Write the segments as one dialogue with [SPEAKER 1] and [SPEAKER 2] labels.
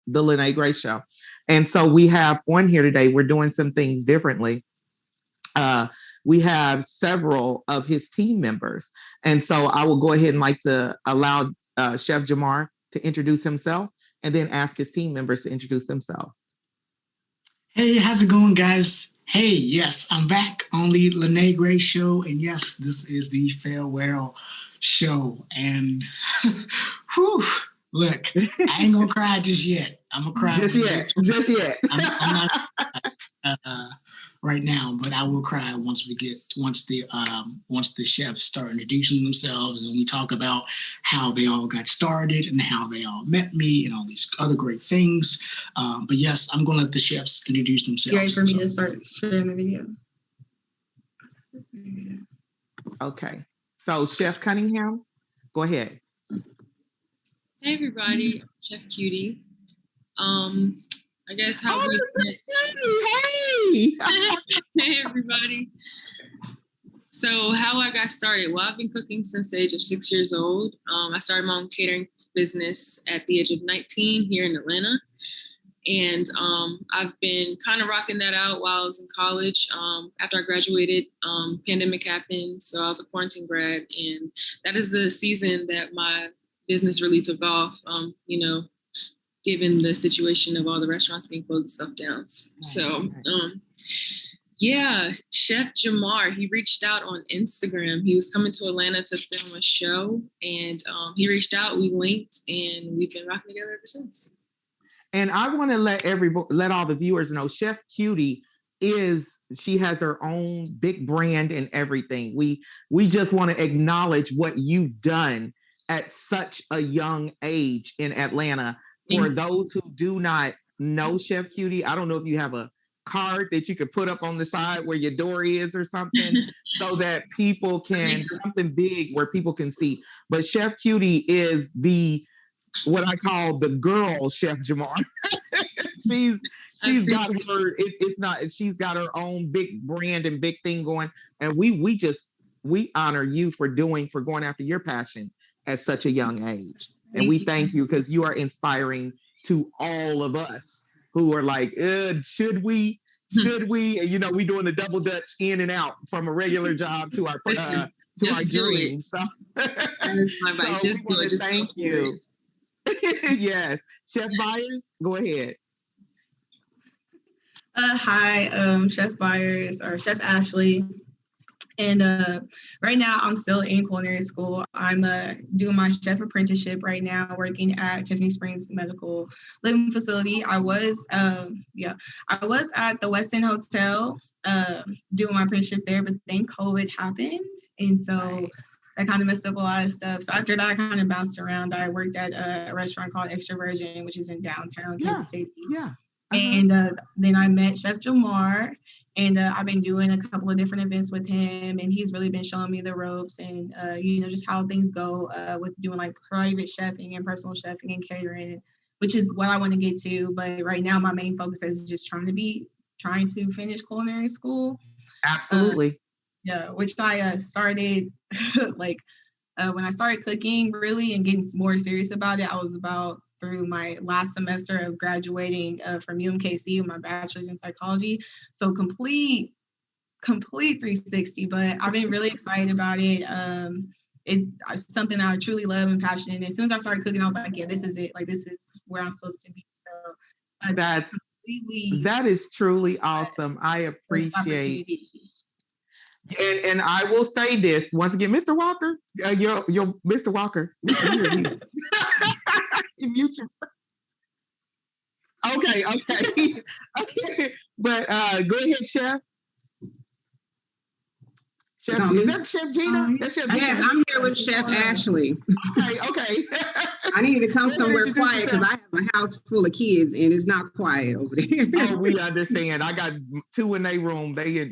[SPEAKER 1] the Lyne't Gray Show. And so we have on here today, we're doing some things differently. Uh, we have several of his team members. And so I will go ahead and like to allow Chef Jamar to introduce himself and then ask his team members to introduce themselves.
[SPEAKER 2] Hey, how's it going, guys? Hey, yes, I'm back on the Lyne't Gray Show. And yes, this is the farewell show. And whew, look, I ain't gonna cry just yet. I'm gonna cry
[SPEAKER 1] just yet.
[SPEAKER 2] I'm not right now, but I will cry once the chefs start introducing themselves and we talk about how they all got started and how they all met me and all these other great things. But yes, I'm gonna let the chefs introduce themselves.
[SPEAKER 3] Great for me to start sharing the video.
[SPEAKER 1] Okay, so Chef Cunningham, go ahead.
[SPEAKER 4] Hey everybody, I'm Chef Cutie. I guess how we Hey everybody. So how I got started? Well, I've been cooking since the age of 6 years old. I started my own catering business at the age of 19 here in Atlanta. And I've been kind of rocking that out while I was in college. After I graduated, pandemic happened. So I was a quarantine grad. And that is the season that my business really took off, given the situation of all the restaurants being closed and stuff down. So, yeah, Chef Jamar, he reached out on Instagram. He was coming to Atlanta to film a show, and he reached out, we linked, and we've been rocking together ever since.
[SPEAKER 1] And I want to let all the viewers know, Chef Cutie she has her own big brand and everything. We just want to acknowledge what you've done at such a young age in Atlanta. For those who do not know Chef Cutie, I don't know if you have a card that you could put up on the side where your door is or something so that people can, something big where people can see. But Chef Cutie is what I call the girl Chef Jamar. she's got she's got her own big brand and big thing going. And we honor you for going after your passion at such a young age. And we thank you because you are inspiring to all of us who are like, should we? And, we doing the double dutch in and out from a regular job to our dreams. So, thank you. Yes. Chef Byers, go ahead.
[SPEAKER 3] Hi, Chef Byers or Chef Ashley. And right now I'm still in culinary school. I'm doing my chef apprenticeship right now, working at Tiffany Springs Medical Living Facility. I was at the Westin Hotel doing my apprenticeship there, but then COVID happened. And so that kind of messed up a lot of stuff. So after that, I kind of bounced around. I worked at a restaurant called Extra Virgin, which is in downtown Kansas City. Yeah. And then I met Chef Jamar. And I've been doing a couple of different events with him, and he's really been showing me the ropes and, just how things go with doing like private chefing and personal chefing and catering, which is what I want to get to. But right now, my main focus is just trying to finish culinary school.
[SPEAKER 1] Absolutely.
[SPEAKER 3] Which I started when I started cooking really and getting more serious about it, I was about through my last semester of graduating from UMKC with my bachelor's in psychology. So complete 360, but I've been really excited about it. It's something I truly love and passionate. And as soon as I started cooking, I was like, yeah, this is it. Like, this is where I'm supposed to be. So
[SPEAKER 1] that is truly awesome. I appreciate and I will say this once again, Mr. Walker, your Mr. Walker. Okay. But go ahead, Chef. Is that Chef Gina? That's Chef Gina.
[SPEAKER 5] Yes, I'm here with Chef Ashley.
[SPEAKER 1] Okay.
[SPEAKER 5] I needed to come somewhere quiet because I have a house full of kids and it's not quiet over there.
[SPEAKER 1] Oh, we understand. I got two in their room. They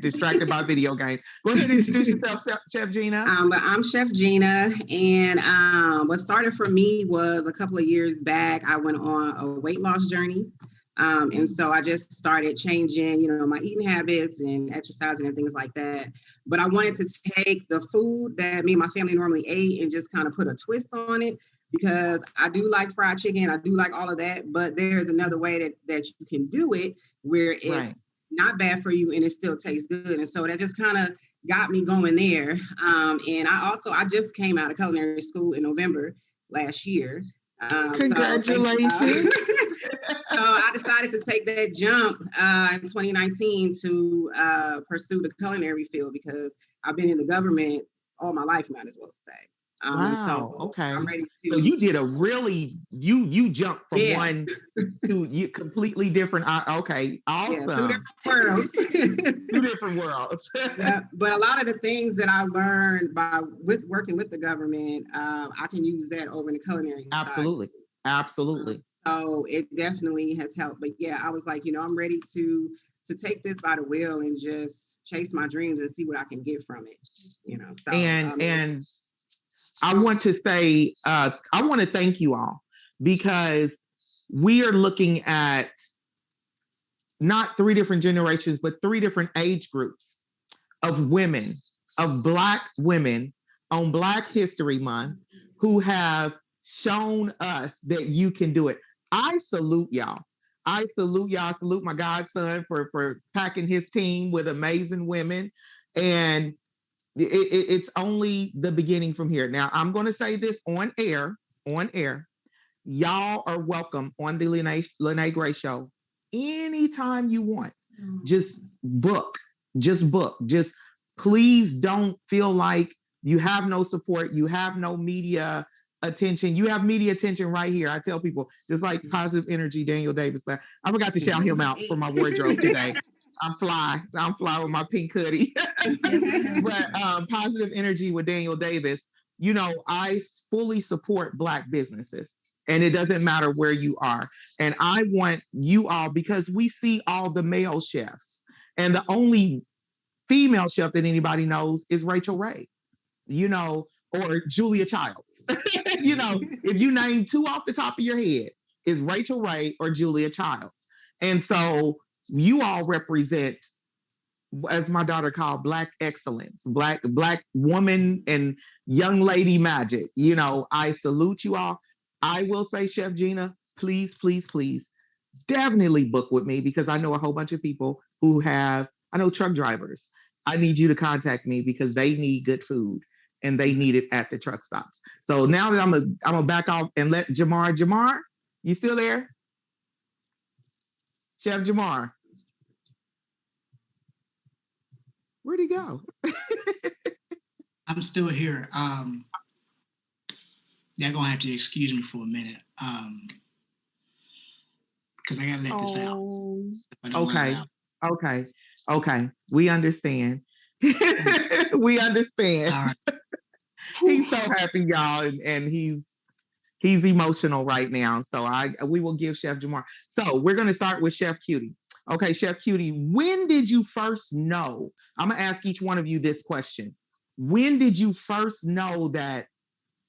[SPEAKER 1] distracted by video games. Go ahead and introduce yourself, Chef Gina.
[SPEAKER 5] I'm Chef Gina, and what started for me was a couple of years back. I went on a weight loss journey. And so I just started changing, my eating habits and exercising and things like that. But I wanted to take the food that me and my family normally ate and just kind of put a twist on it. because I do like fried chicken. I do like all of that, but there's another way that you can do it where it's
[SPEAKER 1] Right.
[SPEAKER 5] not bad for you and it still tastes good. And so that just kind of got me going there. And I just came out of culinary school in November last year.
[SPEAKER 1] Congratulations.
[SPEAKER 5] So I decided to take that jump in 2019 to pursue the culinary field because I've been in the government all my life, might as well say.
[SPEAKER 1] Wow.
[SPEAKER 5] So
[SPEAKER 1] Okay.
[SPEAKER 5] I'm ready to.
[SPEAKER 1] So you did a really you jumped from
[SPEAKER 5] Yeah.
[SPEAKER 1] one to you completely different. Okay. Awesome.
[SPEAKER 5] Yeah, two different worlds.
[SPEAKER 1] Two different worlds.
[SPEAKER 5] Yeah, but a lot of the things that I learned with working with the government, I can use that over in the culinary side.
[SPEAKER 1] Absolutely. Absolutely.
[SPEAKER 5] So it definitely has helped. But yeah, I was like, I'm ready to take this by the wheel and just chase my dreams and see what I can get from it. So,
[SPEAKER 1] and I want to say, I want to thank you all because we are looking at not 3 different generations, but 3 different age groups of women, of Black women on Black History Month who have shown us that you can do it. I salute y'all. I salute y'all. I salute my godson for packing his team with amazing women. And it's only the beginning from here. Now, I'm going to say this on air. Y'all are welcome on the Lyne't Gray Show anytime you want. Just book. Just please don't feel like you have no support. You have no media attention. You have media attention right here. I tell people, just like Positive Energy, Daniel Davis. I forgot to shout him out for my wardrobe today. I'm fly with my pink hoodie. But Positive Energy with Daniel Davis, I fully support Black businesses. And it doesn't matter where you are. And I want you all, because we see all the male chefs. And the only female chef that anybody knows is Rachel Ray, or Julia Childs. If you name 2 off the top of your head, is Rachel Ray or Julia Childs. And so you all represent, as my daughter called, Black excellence, Black woman and young lady magic. I salute you all. I will say, Chef Gina, please, please, please, definitely book with me because I know a whole bunch of people I know truck drivers. I need you to contact me because they need good food and they need it at the truck stops. So now that I'm gonna back off and let Jamar, you still there? Chef Jamar. Where'd he go?
[SPEAKER 2] I'm still here. You're gonna have to excuse me for a minute. Because I gotta let this out.
[SPEAKER 1] Okay. We understand. We understand.
[SPEAKER 2] All right.
[SPEAKER 1] He's so happy, y'all, and he's emotional right now. So we will give Chef Jamar. So we're gonna start with Chef Cutie. Okay, Chef Cutie, when did you first know? I'm gonna ask each one of you this question. When did you first know that,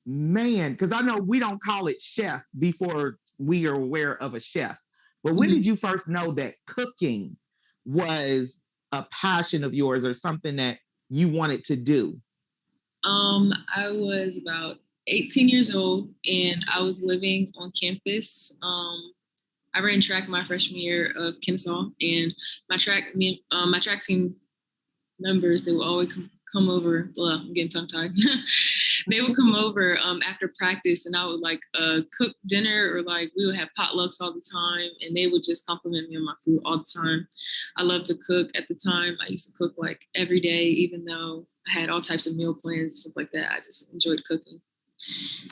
[SPEAKER 1] man, because I know we don't call it chef before we are aware of a chef, but when did you first know that cooking was a passion of yours or something that you wanted to do?
[SPEAKER 4] I was about 18 years old and I was living on campus. I ran track my freshman year of Kennesaw, and my track team members, they would always come over. Well, I'm getting tongue-tied. They would come over after practice, and I would cook dinner, or we would have potlucks all the time, and they would just compliment me on my food all the time. I loved to cook at the time. I used to cook every day, even though I had all types of meal plans and stuff like that. I just enjoyed cooking,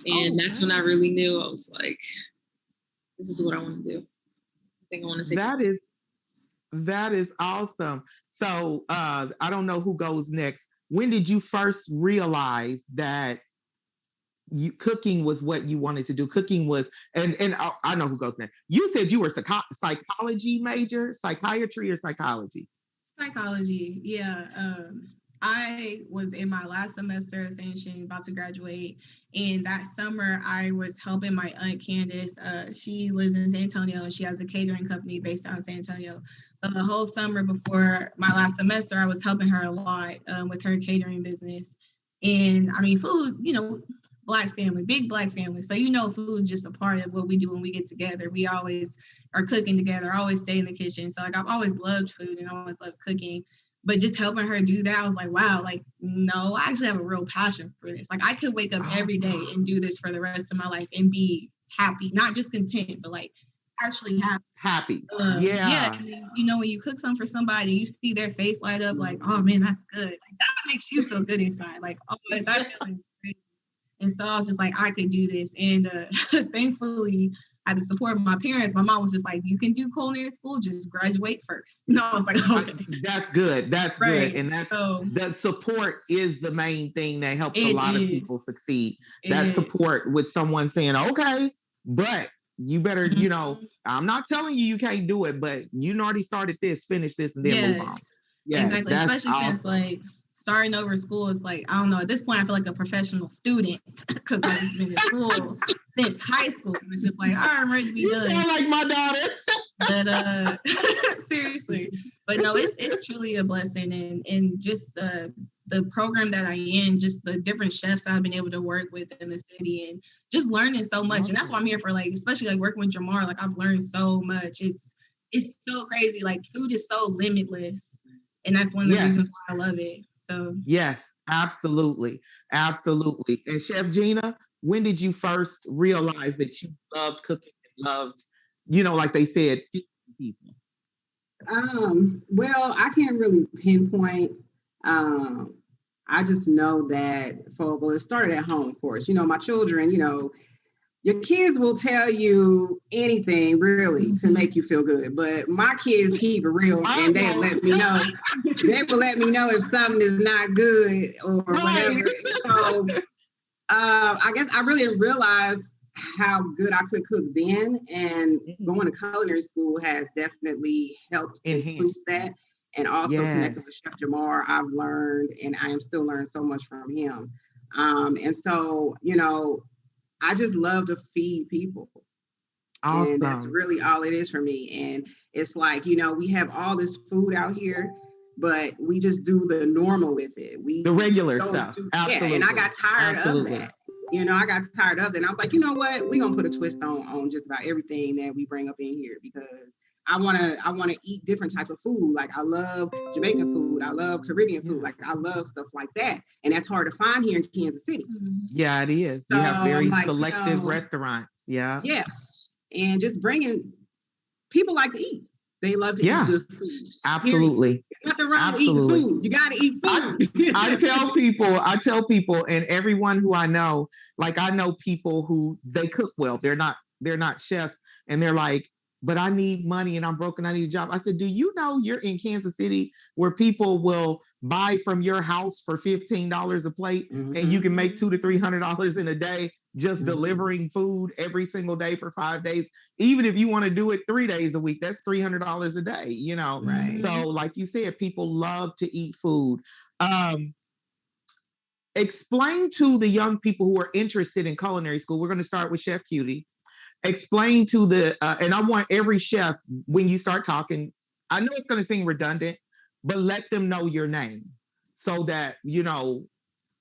[SPEAKER 4] and that's when I really knew. I was like, this is what I want to do. I think I want to take
[SPEAKER 1] that is awesome. So I don't know who goes next. When did you first realize that cooking was what you wanted to do? Cooking was, and I know who goes next. You said you were psychology major, psychiatry or psychology?
[SPEAKER 3] Psychology, yeah. I was in my last semester finishing, about to graduate. And that summer I was helping my aunt Candace. She lives in San Antonio and she has a catering company based out in San Antonio. So the whole summer before my last semester, I was helping her a lot with her catering business. And I mean, food, Black family, big Black family. So, you know, food is just a part of what we do when we get together. We always are cooking together, always stay in the kitchen. So like, I've always loved food and always loved cooking, but just helping her do that, I was like, wow, like, no, I actually have a real passion for this. Like, I could wake up every day and do this for the rest of my life and be happy, not just content, but like actually happy.
[SPEAKER 1] Yeah.
[SPEAKER 3] And then, you know, when you cook something for somebody, you see their face light up, like, oh man, that's good. Like, that makes you feel good inside. Like, oh, that feels great. And so I was just like, I could do this. And thankfully, I had the support of my parents. My mom was just like, you can do culinary school, just graduate first. No, I was like, okay.
[SPEAKER 1] That's good. That's
[SPEAKER 3] Right.
[SPEAKER 1] good. And that support is the main thing that helps a lot of people succeed. That support with someone saying, okay, but you better, you know, I'm not telling you can't do it, but you already started this, finish this, and then move on.
[SPEAKER 3] Yes, exactly. Especially since like starting over school is like, I don't know, at this point I feel like a professional student because I've been in school since high school. And it's just like, all right, I'm ready to be done.
[SPEAKER 1] You like my daughter.
[SPEAKER 3] But seriously. But no, it's truly a blessing. And just the program that I'm in, just the different chefs I've been able to work with in the city and just learning so much. And that's why I'm here for, like, especially like working with Jamar, like I've learned so much. It's so crazy. Like food is so limitless. And that's one of the reasons why I love it. So
[SPEAKER 1] yes, absolutely. Absolutely. And Chef Gina, when did you first realize that you loved cooking and loved, you know, like they said, feeding people?
[SPEAKER 5] Well, I can't really pinpoint. I just know that it started at home, of course. You know, my children, you know, your kids will tell you anything really to make you feel good, but my kids keep it real and they let me know. They will let me know if something is not good or whatever. So I guess I really didn't realize how good I could cook then, and going to culinary school has definitely helped improve that. And also connected with Chef Jamar, I've learned, and I am still learning so much from him. And so, you know, I just love to feed people. Awesome. And that's really all it is for me. And it's like, you know, we have all this food out here, but we just do the normal with it. The
[SPEAKER 1] regular stuff. Absolutely.
[SPEAKER 5] Yeah, and I got tired of that. You know, I got tired of it. And I was like, you know what? We're going to put a twist on just about everything that we bring up in here, because I want to eat different type of food. Like I love Jamaican food. I love Caribbean food. Like I love stuff like that. And that's hard to find here in Kansas City.
[SPEAKER 1] Yeah, it is. So, you have very selective restaurants. Yeah.
[SPEAKER 5] Yeah. And just bringing, people like to eat. They love to eat good food.
[SPEAKER 1] Absolutely.
[SPEAKER 5] There's nothing wrong with eating food. You got to eat food.
[SPEAKER 1] I tell people, and everyone who I know, like I know people who they cook well. They're not chefs, and they're like, but I need money and I'm broke and I need a job. I said, do you know you're in Kansas City where people will buy from your house for $15 a plate and you can make $200 to $300 in a day just delivering food every single day for 5 days. Even if you want to do it 3 days a week, that's $300 a day, you know?
[SPEAKER 5] Right.
[SPEAKER 1] So like you said, people love to eat food. Explain to the young people who are interested in culinary school. We're going to start with Chef Cutie. Explain to and I want every chef, when you start talking, I know it's going to seem redundant, but let them know your name so that, you know,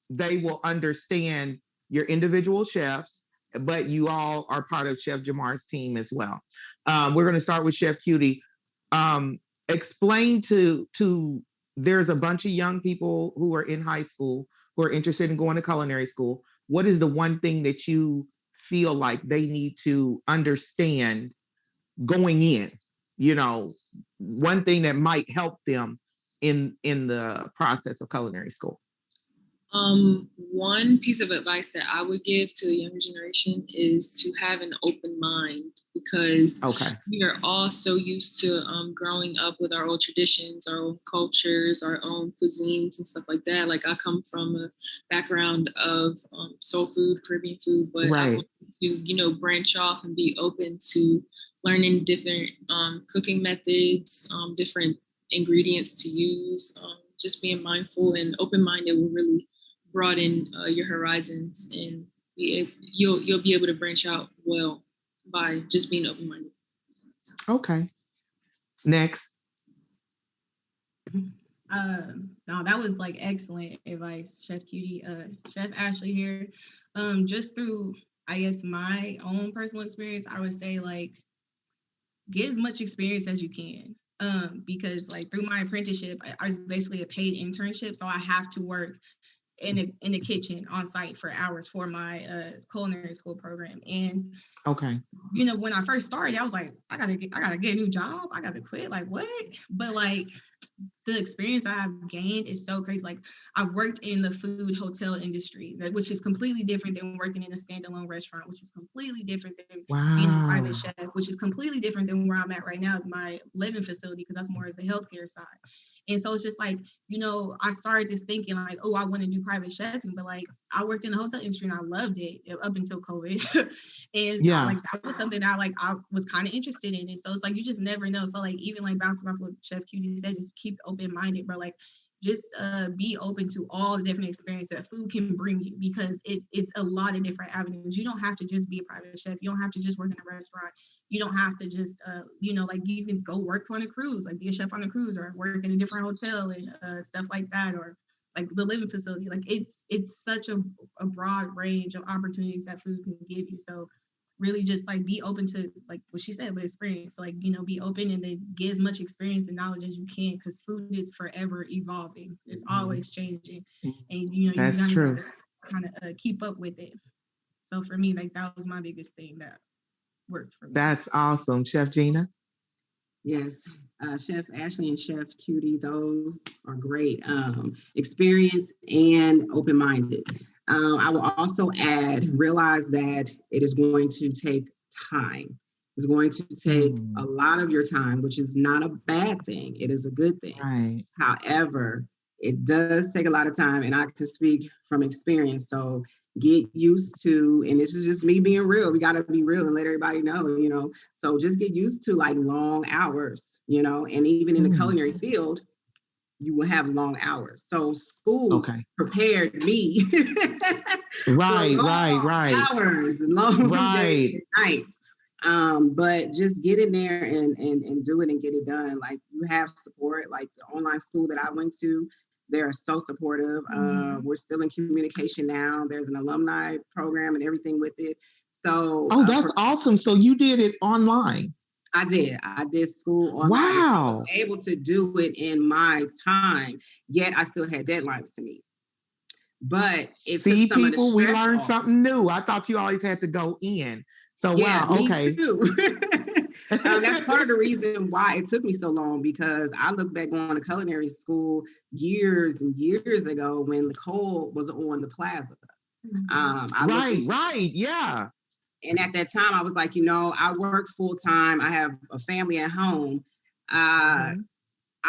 [SPEAKER 1] they will understand your individual chefs, but you all are part of Chef Jamar's team as well. We're going to start with Chef Cutie. Explain to there's a bunch of young people who are in high school who are interested in going to culinary school. What is the one thing that you feel like they need to understand going in, you know, one thing that might help them in the process of culinary school?
[SPEAKER 4] One piece of advice that I would give to the younger generation is to have an open mind, because we are all so used to growing up with our old traditions, our own cultures, our own cuisines and stuff like that. Like I come from a background of soul food, Caribbean food, but I want to, you know, branch off and be open to learning different cooking methods, different ingredients to use. Just being mindful and open-minded will really broaden your horizons, and you'll be able to branch out well by just being open-minded.
[SPEAKER 1] Okay. Next.
[SPEAKER 3] No, that was like excellent advice, Chef Cutie. Chef Ashley here. Just through, I guess, my own personal experience, I would say like get as much experience as you can. Because like through my apprenticeship, I was basically a paid internship, so I have to work in the kitchen on site for hours for my culinary school program. And
[SPEAKER 1] Okay.
[SPEAKER 3] when I first started, I was like, I gotta get a new job. I gotta quit. Like what? But like the experience I have gained is so crazy. Like I've worked in the food hotel industry, which is completely different than working in a standalone restaurant, which is completely different than being a private
[SPEAKER 1] Wow.
[SPEAKER 3] chef, which is completely different than where I'm at right now, my living facility, because that's more of the healthcare side. And so it's just like, I started this thinking like, oh, I want to do private chefing, but like I worked in the hotel industry and I loved it up until COVID. And
[SPEAKER 1] Yeah.
[SPEAKER 3] that was something that I was kind of interested in. And so it's like, you just never know. So like, even like bouncing off what Chef Cutie said, just keep open-minded, bro. Like just be open to all the different experiences that food can bring you, because it is a lot of different avenues. You don't have to just be a private chef. You don't have to just work in a restaurant. You don't have to just, like you can go work on a cruise, like be a chef on a cruise, or work in a different hotel and stuff like that, or like the living facility. Like it's such a broad range of opportunities that food can give you. So really just like be open to like what she said, the experience. So, like, be open and then get as much experience and knowledge as you can, because food is forever evolving. It's always changing. And you
[SPEAKER 1] That's
[SPEAKER 3] gotta
[SPEAKER 1] true.
[SPEAKER 3] kind of keep up with it. So for me, like that was my biggest thing that worked for me.
[SPEAKER 1] That's awesome. Chef Gina?
[SPEAKER 5] Yes, Chef Ashley and Chef Cutie, those are great. Experience and open-minded. I will also add, realize that it is going to take time. It's going to take a lot of your time, which is not a bad thing. It is a good thing.
[SPEAKER 1] Right.
[SPEAKER 5] However, it does take a lot of time, and I can speak from experience. So get used to, and this is just me being real. We got to be real and let everybody know. So just get used to like long hours, and even in the culinary field, you will have long hours. So school prepared me
[SPEAKER 1] Right,
[SPEAKER 5] for
[SPEAKER 1] right,
[SPEAKER 5] long
[SPEAKER 1] right.
[SPEAKER 5] hours and long days and nights. But just get in there and do it and get it done. Like you have support, like the online school that I went to, they're so supportive. We're still in communication now. There's an alumni program and everything with it. So
[SPEAKER 1] that's awesome. So you did it online.
[SPEAKER 5] I did school online.
[SPEAKER 1] Wow.
[SPEAKER 5] So I was able to do it in my time, yet I still had deadlines to meet. But it took some of the stress
[SPEAKER 1] we learned
[SPEAKER 5] off.
[SPEAKER 1] something new. I thought you always had to go in. So
[SPEAKER 5] yeah,
[SPEAKER 1] wow,
[SPEAKER 5] me
[SPEAKER 1] okay.
[SPEAKER 5] too. That's part of the reason why it took me so long, because I look back going to culinary school years and years ago when Nicole was on the plaza.
[SPEAKER 1] Right, yeah.
[SPEAKER 5] And at that time, I was like, I work full time. I have a family at home. I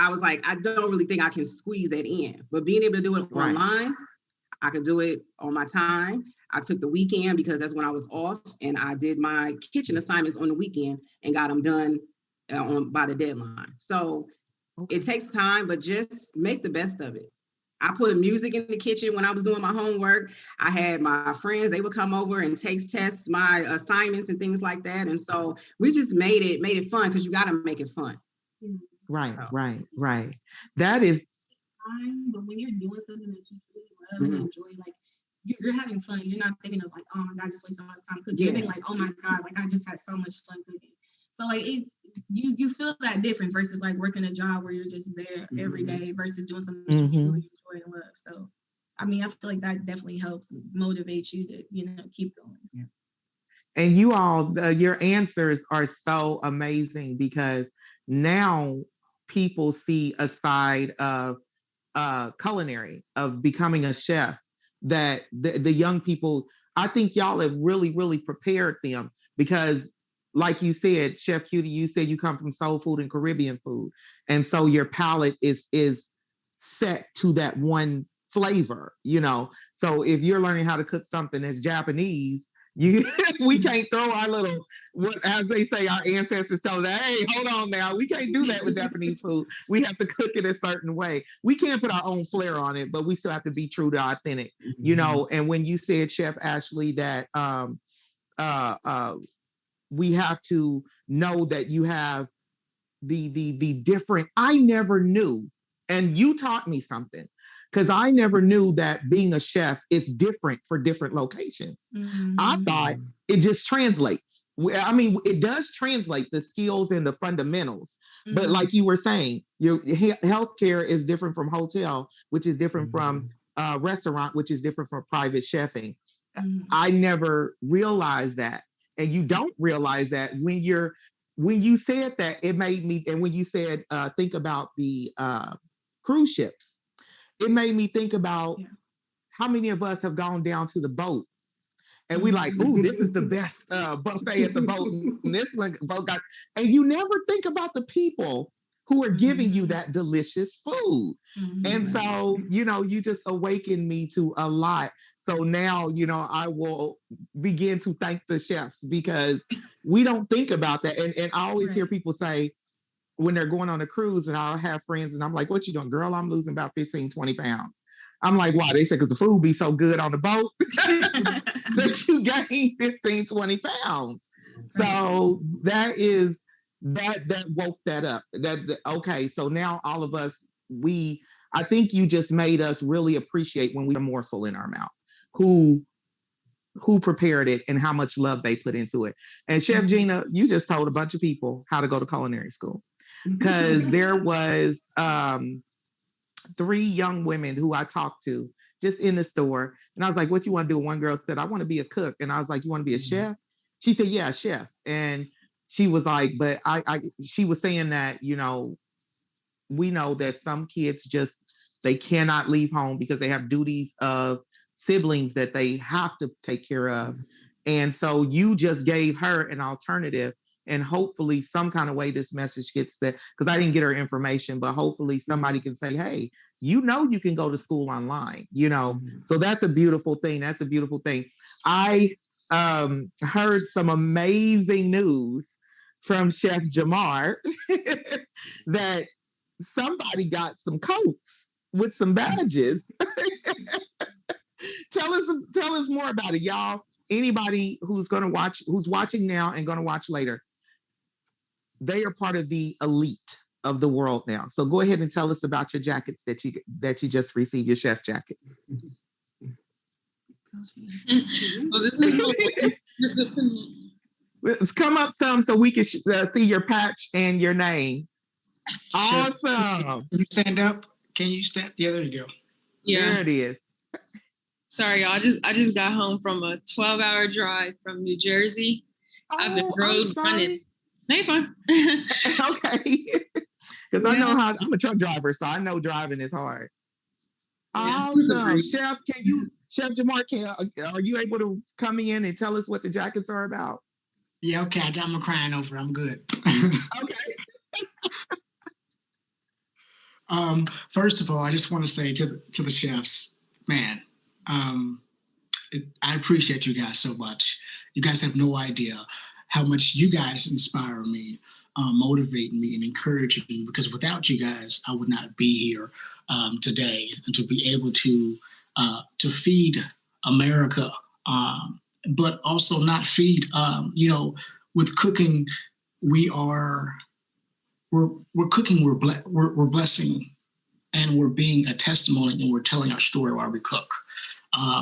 [SPEAKER 5] was like, I don't really think I can squeeze that in. But being able to do it online, I could do it on my time. I took the weekend because that's when I was off, and I did my kitchen assignments on the weekend and got them done by the deadline. So it takes time, but just make the best of it. I put music in the kitchen when I was doing my homework. I had my friends, they would come over and taste test my assignments and things like that. And so we just made it fun, because you got to make it fun.
[SPEAKER 1] Right. That is
[SPEAKER 3] time, but when you're doing something that you really love and enjoy, like you're having fun. You're not thinking of like, oh my God, I just wasted so much time cooking. You're thinking like, oh my God, like I just had so much fun cooking. So like it's you feel that difference versus like working a job where you're just there every day versus doing something that you truly enjoy and love. So I mean, I feel like that definitely helps motivate you to, keep going.
[SPEAKER 1] Yeah. And you all, your answers are so amazing, because now people see a side of culinary, of becoming a chef, that the young people, I think y'all have really, really prepared them, because like you said, Chef Cutie, you said you come from soul food and Caribbean food. And so your palate is set to that one flavor, So if you're learning how to cook something that's Japanese, we can't throw our little, as they say, our ancestors tell us, hey, hold on now, we can't do that with Japanese food. We have to cook it a certain way. We can't put our own flair on it, but we still have to be true to authentic, And when you said, Chef Ashley, that we have to know that you have the different, I never knew And you taught me something, because I never knew that being a chef is different for different locations. I thought it just translates. I mean, it does translate the skills and the fundamentals. But like you were saying, your healthcare is different from hotel, which is different from restaurant, which is different from private chefing. I never realized that. And you don't realize that when you said that, it made me, and when you said, think about the cruise ships, it made me think about how many of us have gone down to the boat and we like, ooh, this is the best buffet at the boat. And this one boat got, and you never think about the people who are giving you that delicious food. And so, you just awakened me to a lot. So now, I will begin to thank the chefs, because we don't think about that. And I always hear people say, when they're going on a cruise, and I'll have friends and I'm like, what you doing? Girl, I'm losing about 15, 20 pounds. I'm like, why? They said, because the food be so good on the boat that you gain 15, 20 pounds. So that woke that up. Okay, so now all of us, I think you just made us really appreciate when we have a morsel in our mouth, who prepared it and how much love they put into it. And Chef Gina, you just told a bunch of people how to go to culinary school, because there was 3 young women who I talked to just in the store. And I was like, what you want to do? One girl said, I want to be a cook. And I was like, you want to be a chef? She said, yeah, chef. And she was like, but she was saying that, we know that some kids they cannot leave home because they have duties of siblings that they have to take care of. And so you just gave her an alternative, and hopefully some kind of way this message gets there, because I didn't get her information, but hopefully somebody can say, hey, you can go to school online, So that's a beautiful thing. That's a beautiful thing. I heard some amazing news from Chef Jamar that somebody got some coats with some badges. Tell us more about it, y'all. Anybody who's watching now and going to watch later, they are part of the elite of the world now. So go ahead and tell us about your jackets that you just received, your chef jackets.
[SPEAKER 4] Well, this is
[SPEAKER 1] Let's come up some so we can see your patch and your name.
[SPEAKER 2] Chef,
[SPEAKER 1] Awesome.
[SPEAKER 2] Can you stand up? Can you stand? Yeah, there you go.
[SPEAKER 4] Yeah.
[SPEAKER 1] There it is.
[SPEAKER 4] Sorry, y'all. I just got home from a 12-hour drive from New Jersey. I've been road running. Hey, fun.
[SPEAKER 1] Okay. Because I know I'm a truck driver, so I know driving is hard. Yeah. Awesome. Chef Jamar, are you able to come in and tell us what the jackets are about?
[SPEAKER 2] Yeah, okay. I got my crying over. I'm good.
[SPEAKER 1] Okay.
[SPEAKER 2] First of all, I just want to say to the chefs, man, I appreciate you guys so much. You guys have no idea how much you guys inspire me, motivate me, and encourage me, because without you guys, I would not be here today, and to be able to feed America, but also not feed, with cooking, we're cooking, we're blessing, and we're being a testimony, and we're telling our story while we cook.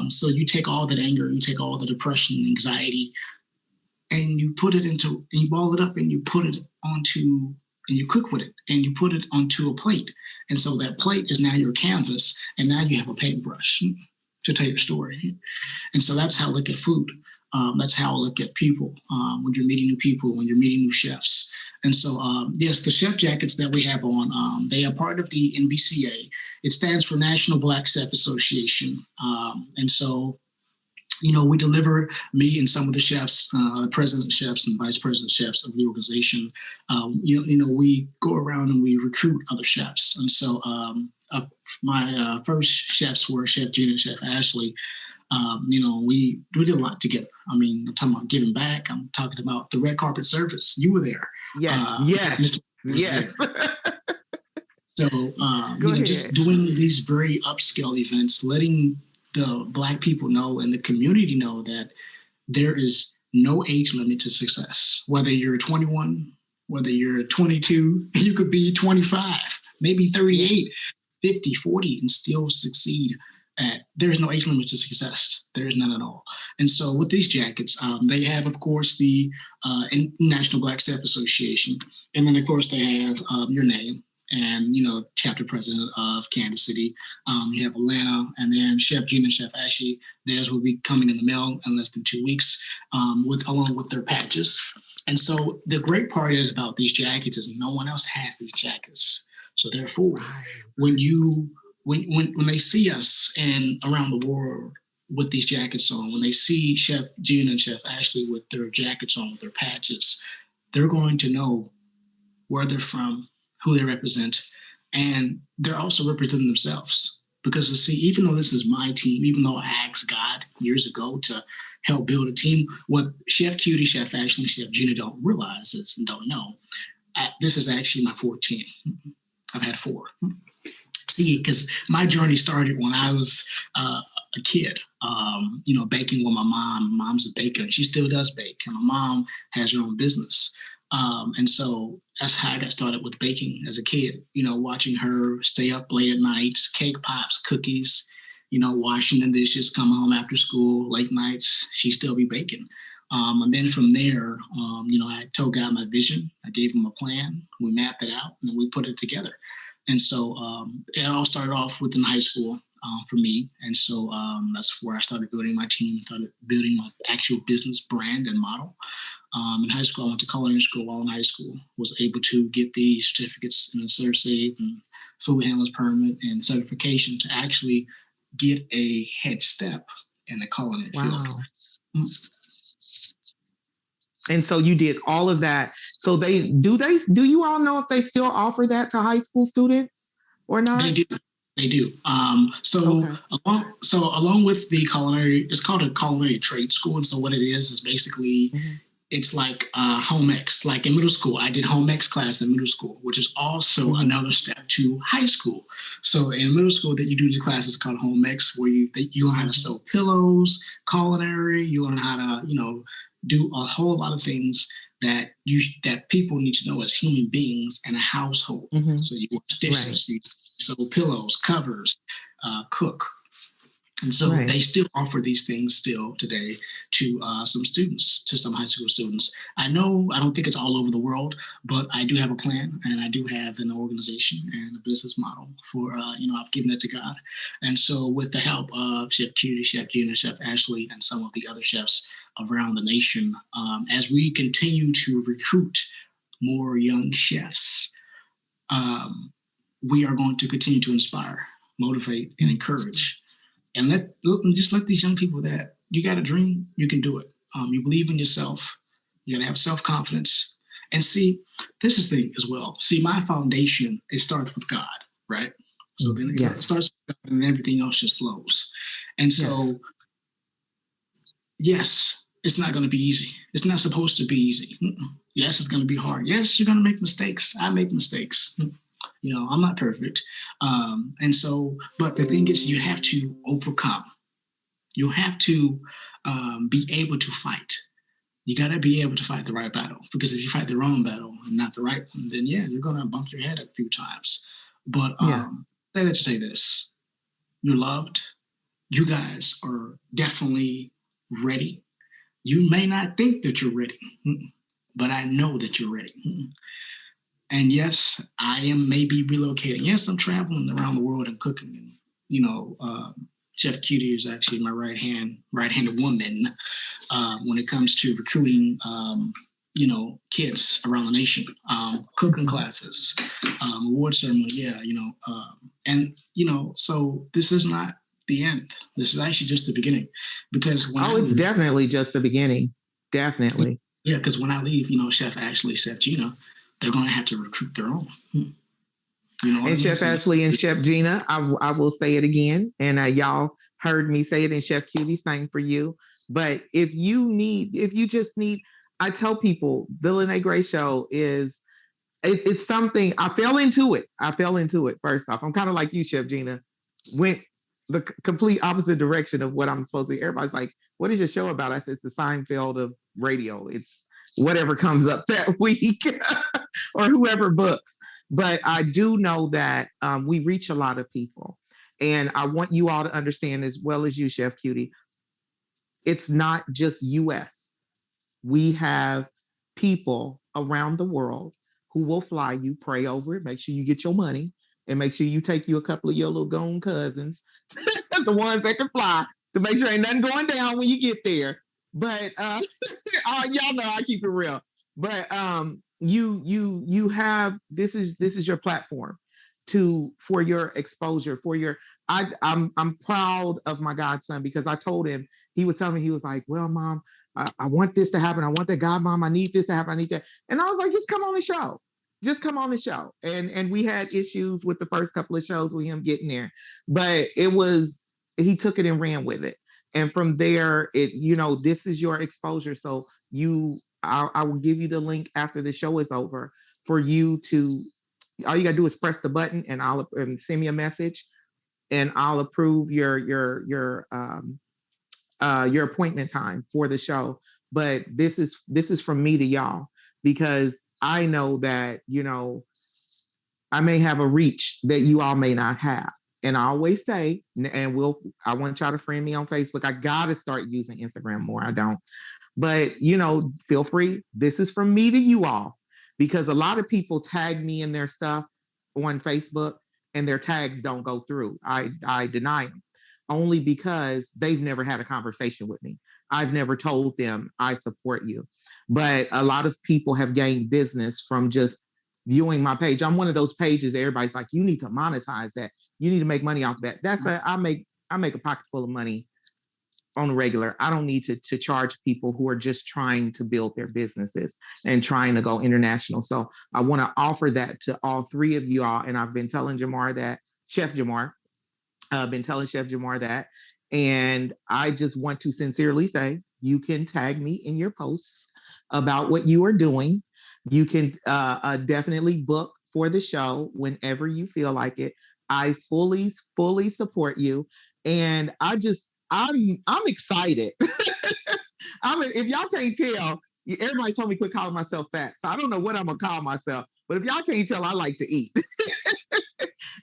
[SPEAKER 2] So you take all that anger, you take all the depression, anxiety, and you put it into, and you ball it up, and you put it onto, and you cook with it, and you put it onto a plate. And so that plate is now your canvas, and now you have a paintbrush to tell your story. And so that's how I look at food. That's how I look at people, when you're meeting new people, when you're meeting new chefs. And so, yes, the chef jackets that we have on, they are part of the NBCA. It stands for National Black Chef Association. And so, we deliver, me and some of the chefs, president chefs and vice president chefs of the organization, we go around and we recruit other chefs. And so my first chefs were Chef Gina and Chef Ashley. We did a lot together. I mean, I'm talking about giving back. I'm talking about the red carpet service. You were there.
[SPEAKER 1] Yes.
[SPEAKER 2] There. So, just doing these very upscale events, letting the Black people know and the community know that there is no age limit to success. Whether you're 21, whether you're 22, you could be 25, maybe 38. 50, 40 and still succeed there is no age limit to success. There is none at all. And so with these jackets, they have, of course, the National Black Chef Association. And then, of course, they have your name and, chapter president of Kansas City. You have Atlanta, and then Chef Gina and Chef Ashley. Theirs will be coming in the mail in less than 2 weeks along with their patches. And so the great part is about these jackets is no one else has these jackets. So therefore, when they see us and around the world with these jackets on, when they see Chef Gina and Chef Ashley with their jackets on, with their patches, they're going to know where they're from, who they represent, and they're also representing themselves. Because see, even though this is my team, even though I asked God years ago to help build a team, what Chef Cutie, Chef Ashley, and Chef Gina don't realize is and don't know, this is actually my fourth team. I've had 4. See, because my journey started when I was a kid, baking with my mom. Mom's a baker, and she still does bake. And my mom has her own business. And so that's how I got started with baking as a kid, watching her stay up late at nights, cake pops, cookies, washing the dishes, come home after school, late nights, she'd still be baking. And then from there, I told God my vision. I gave him a plan. We mapped it out, and then we put it together. And so it all started off within high school for me. And so that's where I started building my team, started building my actual business brand and model. In high school, I went to culinary school. While in high school, was able to get the certificates and the CertSafe and food handler's permit and certification to actually get a head step in the culinary field.
[SPEAKER 1] And so you did all of that. So do you all know if they still offer that to high school students or not?
[SPEAKER 2] They do. Along with the culinary, it's called a culinary trade school. And so what it is basically, it's like home ec. Like in middle school, I did home ec class in middle school, which is also another step to high school. So in middle school, that you do the classes called home ec, where you learn how to sew pillows, culinary, you learn how to, do a whole lot of things that people need to know as human beings in a household. So you wash dishes, you sew pillows, covers, cook. And so they still offer these things still today to some students, to some high school students. I don't think it's all over the world, but I do have a plan, and I do have an organization and a business model for, I've given it to God. And so with the help of Chef Cutie, Chef Gina, Chef Ashley, and some of the other chefs around the nation, as we continue to recruit more young chefs, we are going to continue to inspire, motivate, and encourage. And let these young people that you got a dream, you can do it. You believe in yourself. You got to have self-confidence. And see, this is the thing as well. See, my foundation, it starts with God, right? So then it starts with God, and everything else just flows. And so, yes, it's not going to be easy. It's not supposed to be easy. Yes, it's going to be hard. Yes, you're going to make mistakes. I make mistakes. I'm not perfect. And so, but the thing is, you have to overcome. You have to be able to fight. You got to be able to fight the right battle, because if you fight the wrong battle and not the right one, then you're going to bump your head a few times. But say this, you're loved. You guys are definitely ready. You may not think that you're ready, but I know that you're ready. And yes, I am maybe relocating. Yes, I'm traveling around the world and cooking. And, Chef Cutie is actually my right-handed woman when it comes to recruiting, kids around the nation, cooking classes, award ceremony. So this is not the end. This is actually just the beginning, because
[SPEAKER 1] it's definitely just the beginning. Definitely.
[SPEAKER 2] Yeah, because when I leave, Chef Ashley, Chef Gina, they're going to have to recruit their own.
[SPEAKER 1] And Chef Ashley and Chef Gina, I will say it again, and y'all heard me say it, and Chef Cutie, same for you. But if you just need, I tell people the Lyne't Gray Show it's something. I fell into it first off. I'm kind of like you, Chef Gina, went the complete opposite direction of what I'm supposed to. Everybody's like, what is your show about? I said, it's the Seinfeld of radio. It's whatever comes up that week or whoever books. But I do know that we reach a lot of people. And I want you all to understand, as well as you, Chef Cutie, it's not just US. We have people around the world who will fly you, pray over it, make sure you get your money, and make sure you take you a couple of your little goon cousins, the ones that can fly, to make sure ain't nothing going down when you get there. But y'all know I keep it real. But you have, this is your platform for your exposure, for your I'm proud of my godson, because I told him, he was telling me, he was like, well, Mom, I want this to happen. I want that. God, Mom, I need this to happen. I need that. And I was like, just come on the show. Just come on the show. And we had issues with the first couple of shows with him getting there, but he took it and ran with it. And from there, this is your exposure. So I will give you the link after the show is over for you to, all you gotta do is press the button and send me a message, and I'll approve your appointment time for the show. But this is from me to y'all, because I know that, I may have a reach that you all may not have. And I always say, and I want y'all to friend me on Facebook. I gotta start using Instagram more. I don't. But, feel free. This is from me to you all, because a lot of people tag me in their stuff on Facebook and their tags don't go through. I deny them, only because they've never had a conversation with me. I've never told them I support you. But a lot of people have gained business from just viewing my page. I'm one of those pages that everybody's like, you need to monetize that. You need to make money off that. I make a pocket full of money on a regular. I don't need to charge people who are just trying to build their businesses and trying to go international. So I want to offer that to all three of you all. And I've been telling Jamar that, Chef Jamar, I've been telling Chef Jamar that. And I just want to sincerely say, you can tag me in your posts about what you are doing. You can definitely book for the show whenever you feel like it. I fully support you. And I'm excited. If y'all can't tell, everybody told me quit calling myself fat. So I don't know what I'm gonna call myself. But if y'all can't tell, I like to eat.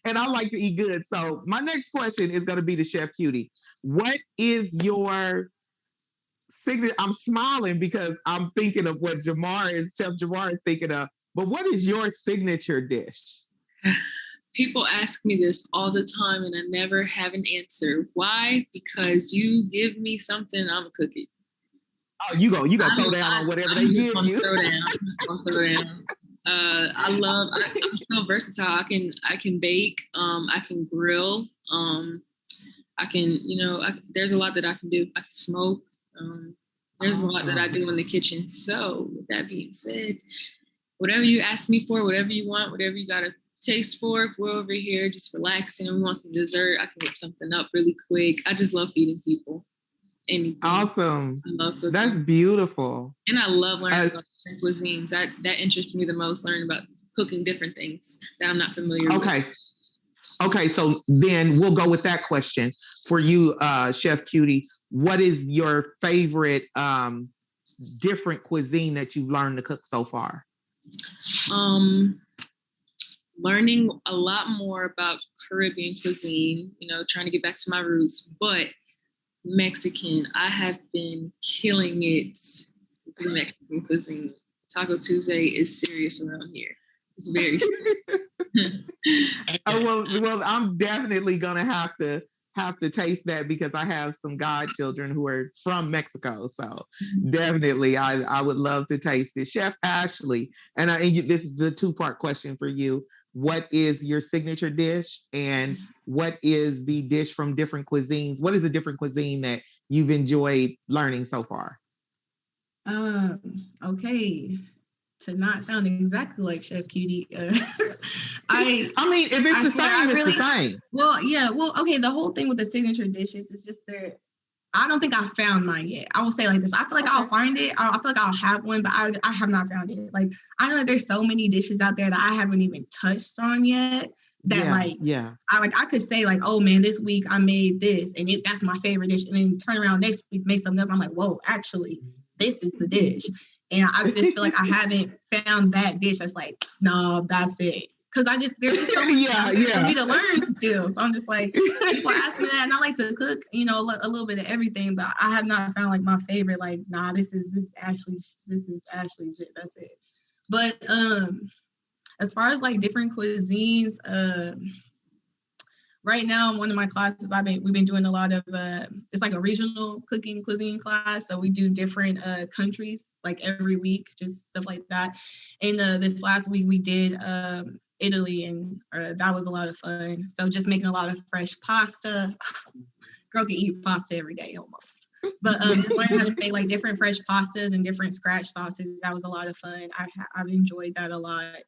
[SPEAKER 1] And I like to eat good. So my next question is gonna be to Chef Cutie. What is your signature? I'm smiling because I'm thinking of what Chef Jamar is thinking of. But what is your signature dish?
[SPEAKER 4] People ask me this all the time and I never have an answer. Why? Because you give me something, I'm gonna cook it.
[SPEAKER 1] Oh, you go throw down on whatever they give you.
[SPEAKER 4] I'm just gonna throw down. I'm so versatile. I can bake, I can grill, I can, there's a lot that I can do. I can smoke. There's a lot that I do in the kitchen. So with that being said, whatever you ask me for, whatever you want, whatever you gotta taste for, if we're over here just relaxing and we want some dessert, I can whip something up really quick. I just love feeding people. Anything.
[SPEAKER 1] Awesome.
[SPEAKER 4] I love cooking.
[SPEAKER 1] That's beautiful.
[SPEAKER 4] And I love learning about different cuisines. That interests me the most, learning about cooking different things that I'm not familiar with.
[SPEAKER 1] Okay, so then we'll go with that question for you, Chef Cutie. What is your favorite different cuisine that you've learned to cook so far?
[SPEAKER 4] Learning a lot more about Caribbean cuisine, trying to get back to my roots, but Mexican, I have been killing it with Mexican cuisine. Taco Tuesday is serious around here. It's very serious.
[SPEAKER 1] Well, I'm definitely gonna have to taste that, because I have some godchildren who are from Mexico. So definitely, I would love to taste it. Chef Ashley, and this is the two-part question for you. What is your signature dish, and what is the dish from different cuisines? What is a different cuisine that you've enjoyed learning so far?
[SPEAKER 3] Okay. To not sound exactly like Chef Cutie,
[SPEAKER 1] I mean, if it's the same, it's the same.
[SPEAKER 3] Well, yeah. Well, okay. The whole thing with the signature dishes is just that I don't think I found mine yet. I will say like this. I feel like I'll find it. I feel like I'll have one, but I have not found it. Like, I know that there's so many dishes out there that I haven't even touched on yet. That I could say like, oh man, this week I made this and that's my favorite dish, and then turn around next week, make something else. I'm like, whoa, actually, this is the dish. And I just feel like I haven't found that dish that's like, no, that's it. because there's just so much for me to learn still. So I'm just like, people ask me that, and I like to cook, you know, a little bit of everything, but I have not found like my favorite. Like, nah, this is Ashley's it. That's it. But as far as like different cuisines, right now in one of my classes, we've been doing a lot of it's like a regional cooking cuisine class. So we do different countries like every week, just stuff like that. And this last week we did Italy, and that was a lot of fun. So just making a lot of fresh pasta. Girl can eat pasta every day almost. But just learning how to make like different fresh pastas and different scratch sauces. That was a lot of fun. I've enjoyed that a lot.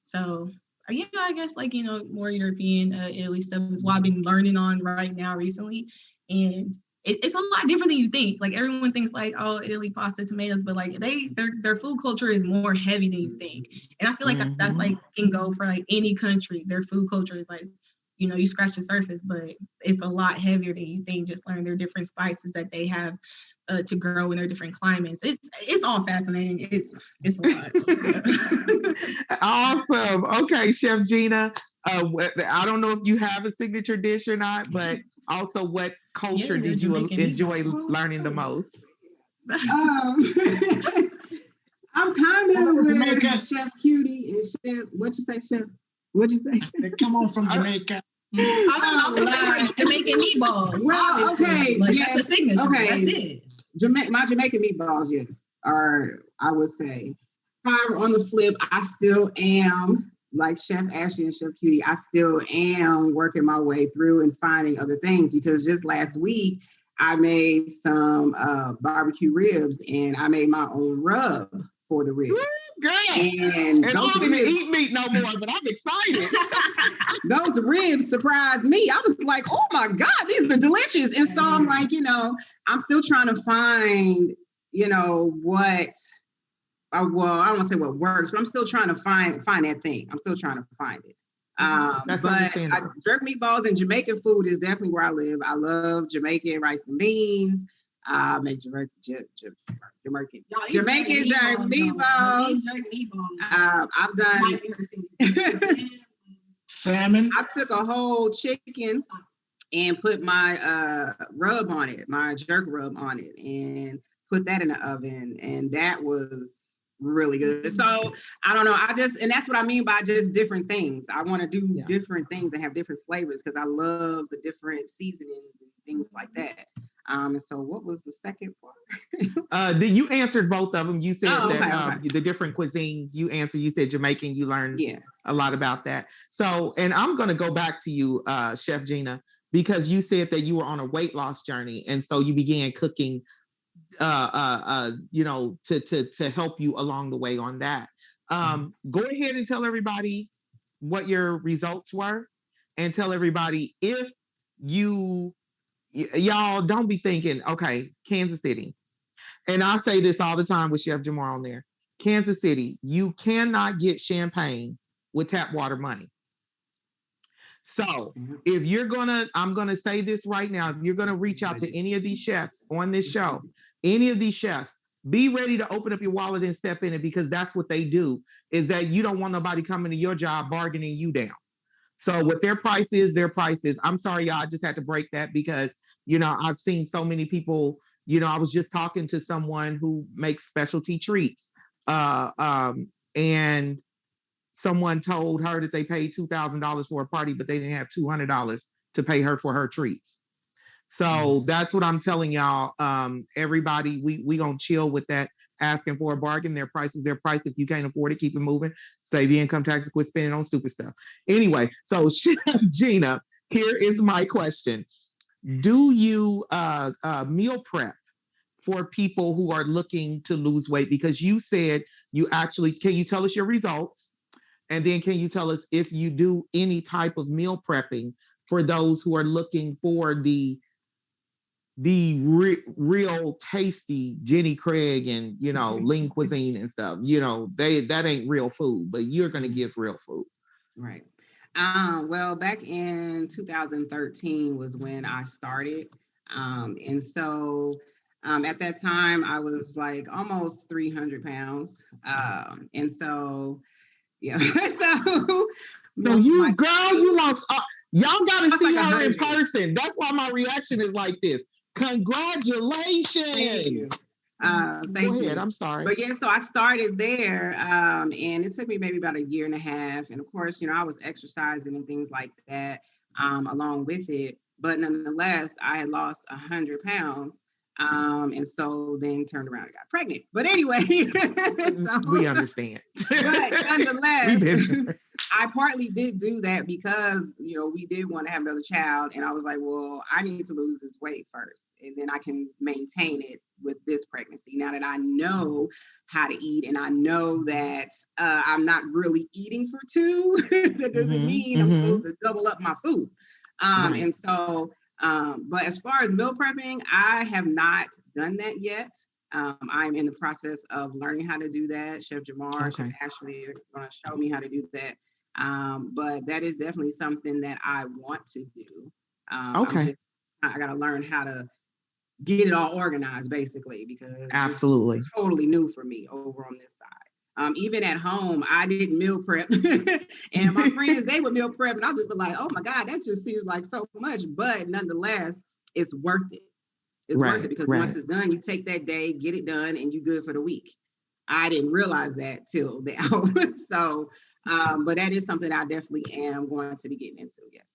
[SPEAKER 3] So yeah, I guess like, you know, more European Italy stuff is what I've been learning on right now recently. And it's a lot different than you think. Like everyone thinks like, oh, Italy, pasta, tomatoes, but like their food culture is more heavy than you think. And I feel like that's like can go for like any country. Their food culture is like, you know, you scratch the surface, but it's a lot heavier than you think. Just learn their different spices that they have to grow in their different climates. It's all fascinating. It's a lot.
[SPEAKER 1] Awesome. Okay, Chef Gina. I don't know if you have a signature dish or not, but also what culture did you enjoy learning the most?
[SPEAKER 5] I'm kind of with Chef Cutie and Chef. What'd you say, Chef? What'd you say?
[SPEAKER 2] Come on from Jamaica.
[SPEAKER 3] I'm Jamaican meatballs.
[SPEAKER 5] Well, okay,
[SPEAKER 3] like,
[SPEAKER 5] yes,
[SPEAKER 3] that's a signature.
[SPEAKER 5] okay.
[SPEAKER 3] That's it.
[SPEAKER 5] My Jamaican meatballs, yes, are, I would say. However, on the flip, I still am like Chef Ashley and Chef Cutie. I still am working my way through and finding other things, because just last week I made some barbecue ribs, and I made my own rub for the ribs.
[SPEAKER 1] Girl.
[SPEAKER 5] And
[SPEAKER 1] I don't even eat meat no more, but I'm excited.
[SPEAKER 5] Those ribs surprised me. I was like, oh my God, these are delicious. And so I'm like, you know, I'm still trying to find, you know, what, well, I don't want to say what works, but I'm still trying to find that thing. I'm still trying to find it. But jerk meatballs and Jamaican food is definitely where I live. I love Jamaican rice and beans. Make Jamaican jerk meatballs. I've done
[SPEAKER 2] salmon.
[SPEAKER 5] I took a whole chicken and put my rub on it, my jerk rub on it, and put that in the oven, and that was really good. So I don't know. And that's what I mean by just different things. I want to do different things and have different flavors, because I love the different seasonings and things like that. And so what was the second part?
[SPEAKER 1] You answered both of them. You said the different cuisines you answered. You said Jamaican, you learned a lot about that. So, and I'm going to go back to you, Chef Gina, because you said that you were on a weight loss journey. And so you began cooking, you know, to help you along the way on that. Go ahead and tell everybody what your results were, and tell everybody if y'all don't be thinking, okay, Kansas City. And I say this all the time with Chef Jamar on there. Kansas City, you cannot get champagne with tap water money. So if I'm gonna say this right now, if you're gonna reach out to any of these chefs on this show, any of these chefs, be ready to open up your wallet and step in it, because that's what they do, is that you don't want nobody coming to your job bargaining you down. So what their price is, their price is. I'm sorry, y'all, I just had to break that, because, you know, I've seen so many people, you know, I was just talking to someone who makes specialty treats, and someone told her that they paid $2,000 for a party, but they didn't have $200 to pay her for her treats. So that's what I'm telling y'all. Everybody, we gonna chill with that. Asking for a bargain. Their price is their price. If you can't afford it, keep it moving. Save your income tax and quit spending on stupid stuff. Anyway, so Chef Gina, here is my question. Do you meal prep for people who are looking to lose weight? Because you said you actually, can you tell us your results? And then can you tell us if you do any type of meal prepping for those who are looking for the real tasty Jenny Craig and, you know, lean cuisine and stuff? You know, that ain't real food, but you're going to give real food.
[SPEAKER 5] Right. Well, back in 2013 was when I started. And so at that time, I was like almost 300 pounds. And so Yeah. So
[SPEAKER 1] So you, girl, you
[SPEAKER 5] team
[SPEAKER 1] lost. Y'all got to
[SPEAKER 5] lost
[SPEAKER 1] see
[SPEAKER 5] like
[SPEAKER 1] her in
[SPEAKER 5] 100.
[SPEAKER 1] person. That's why my reaction is like this. Congratulations.
[SPEAKER 5] Thank you. Thank
[SPEAKER 1] Go ahead.
[SPEAKER 5] you.
[SPEAKER 1] I'm sorry.
[SPEAKER 5] But yeah, so I started there, and it took me maybe about a year and a half. And of course, I was exercising and things like that along with it. But nonetheless, I had lost 100 pounds. And so then turned around and got pregnant. But anyway, so,
[SPEAKER 1] We understand.
[SPEAKER 5] but nonetheless,
[SPEAKER 1] been...
[SPEAKER 5] I partly did do that because, we did want to have another child. And I was like, well, I need to lose this weight first. And then I can maintain it with this pregnancy. Now that I know how to eat and I know that I'm not really eating for two, that doesn't mean I'm supposed to double up my food.
[SPEAKER 1] Right.
[SPEAKER 5] And so, but as far as meal prepping, I have not done that yet. I'm in the process of learning how to do that. Chef Jamar, Chef Ashley are going to show me how to do that. But that is definitely something that I want to do. I got to learn how to get it all organized, basically, because
[SPEAKER 1] absolutely
[SPEAKER 5] it's totally new for me over on this side. Even at home, I didn't meal prep, and my friends, they would meal prep, and I'll just be like, oh my God, that just seems like so much. But nonetheless, it's worth it. It's worth it because once it's done, you take that day, get it done, and you're good for the week. I didn't realize that till now. So, but that is something I definitely am going to be getting into, yes.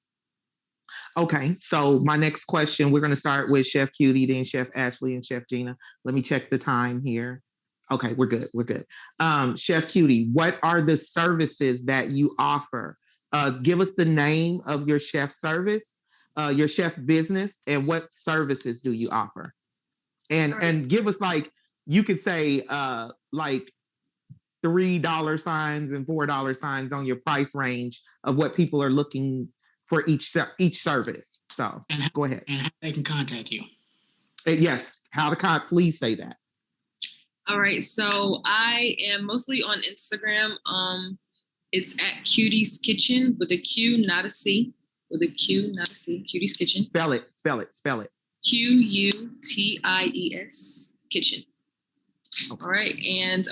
[SPEAKER 1] Okay, so my next question, we're going to start with Chef Cutie, then Chef Ashley and Chef Gina. Let me check the time here. Okay, we're good. Chef Cutie, what are the services that you offer? Give us the name of your chef service, your chef business, and what services do you offer? And give us, like, you could say like $3 signs and $4 signs on your price range of what people are looking for each service. So go ahead.
[SPEAKER 2] And how they can contact you.
[SPEAKER 1] Yes, please say that.
[SPEAKER 4] All right, so I am mostly on Instagram. It's at Cutie's Kitchen with a Q, not a C. With a Q, not a C. Cutie's Kitchen.
[SPEAKER 1] Spell it.
[SPEAKER 4] Q-U-T-I-E-S Kitchen. Okay. All right, and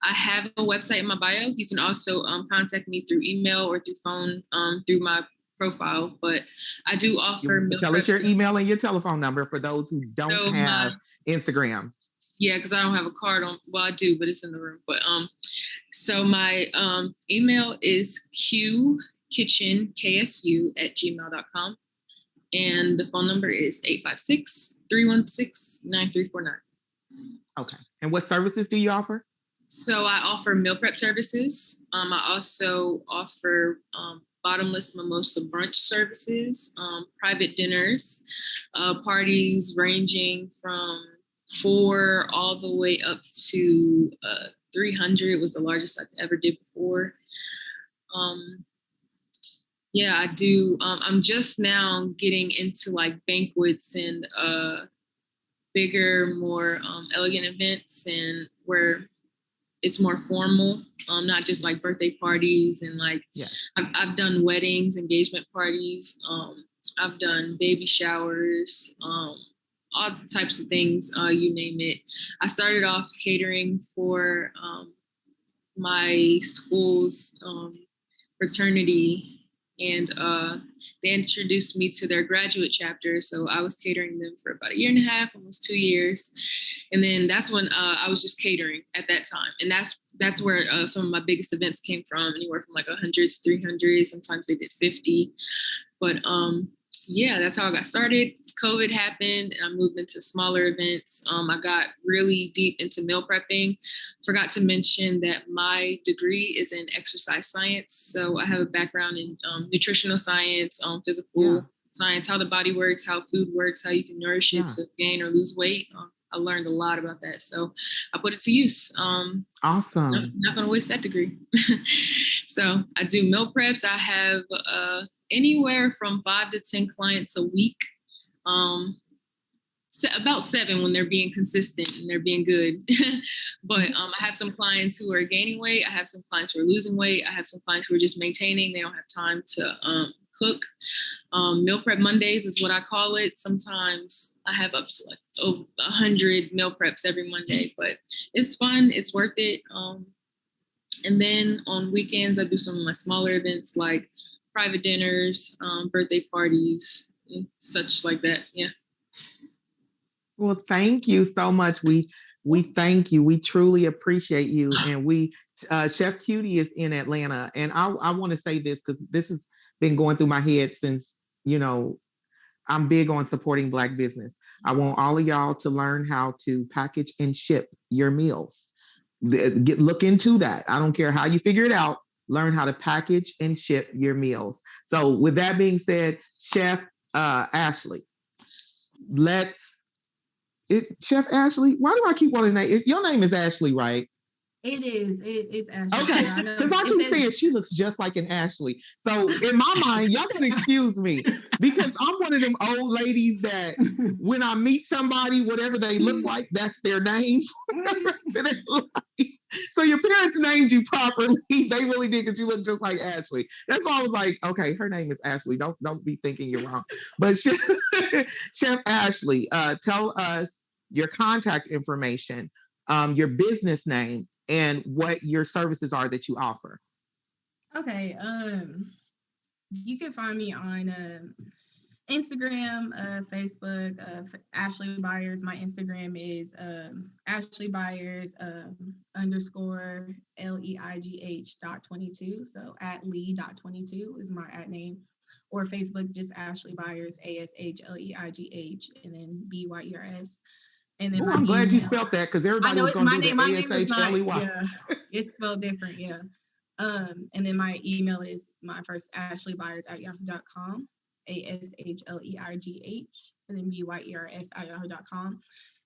[SPEAKER 4] I have a website in my bio. You can also contact me through email or through phone through my profile. But I do offer.
[SPEAKER 1] Tell us your email and your telephone number for those who don't have Instagram.
[SPEAKER 4] Yeah, because I don't have a card on. Well, I do, but it's in the room. But so my email is qkitchenksu@gmail.com. And the phone number is 856-316-9349.
[SPEAKER 1] Okay. And what services do you offer?
[SPEAKER 4] So I offer meal prep services. I also offer bottomless mimosa brunch services, private dinners, parties ranging from 4 all the way up to 300 was the largest I've ever did before. Yeah, I do. I'm just now getting into like banquets and bigger, more elegant events, and where it's more formal, not just like birthday parties and like, I've done weddings, engagement parties. I've done baby showers, all types of things, you name it. I started off catering for my school's fraternity, and they introduced me to their graduate chapter. So I was catering them for about 1.5 years, almost 2 years. And then that's when I was just catering at that time. And that's where some of my biggest events came from, anywhere from like 100 to 300. Sometimes they did 50. But yeah, that's how I got started. COVID happened and I moved into smaller events. I got really deep into meal prepping. Forgot to mention that my degree is in exercise science. So I have a background in nutritional science, physical science, how the body works, how food works, how you can nourish it to gain or lose weight. I learned a lot about that. So I put it to use.
[SPEAKER 1] Awesome.
[SPEAKER 4] Not going to waste that degree. So I do meal preps. I have anywhere from 5 to 10 clients a week. About 7 when they're being consistent and they're being good. But I have some clients who are gaining weight. I have some clients who are losing weight. I have some clients who are just maintaining. They don't have time to cook. Meal prep Mondays is what I call it. Sometimes I have up to like 100 meal preps every Monday, but it's fun. It's worth it. And then on weekends, I do some of my smaller events like private dinners, birthday parties, such like that. Yeah.
[SPEAKER 1] Well, thank you so much. We thank you. We truly appreciate you. And we Chef Cutie is in Atlanta. And I want to say this because this has been going through my head since, I'm big on supporting Black business. I want all of y'all to learn how to package and ship your meals. Look into that. I don't care how you figure it out. Learn how to package and ship your meals. So, with that being said, Chef Ashley, Chef Ashley. Why do I keep wanting to name? Your name is Ashley, right?
[SPEAKER 3] It is. It's Ashley.
[SPEAKER 1] Okay, because I keep saying she looks just like an Ashley. So in my mind, y'all can excuse me because I'm one of them old ladies that when I meet somebody, whatever they look like, that's their name. So your parents named you properly. They really did because you look just like Ashley. That's why I was like, okay, her name is Ashley. Don't be thinking you're wrong. But Chef Ashley, tell us your contact information, your business name, and what your services are that you offer.
[SPEAKER 3] Okay. You can find me on Instagram, Facebook, Ashley Byers. My Instagram is Ashley Byers _LEIGH .22. So @Lee.22 is my @ or Facebook, just Ashley Byers, ASHLEIGH, and then BYERS. And then
[SPEAKER 1] I'm glad you spelled that because everybody was going to do the ASHLEY.
[SPEAKER 3] Yeah, it's spelled different. Yeah. And then my email is my first ashleybyers@yahoo.com, ASHLEIGH, and then BYERS@yahoo.com.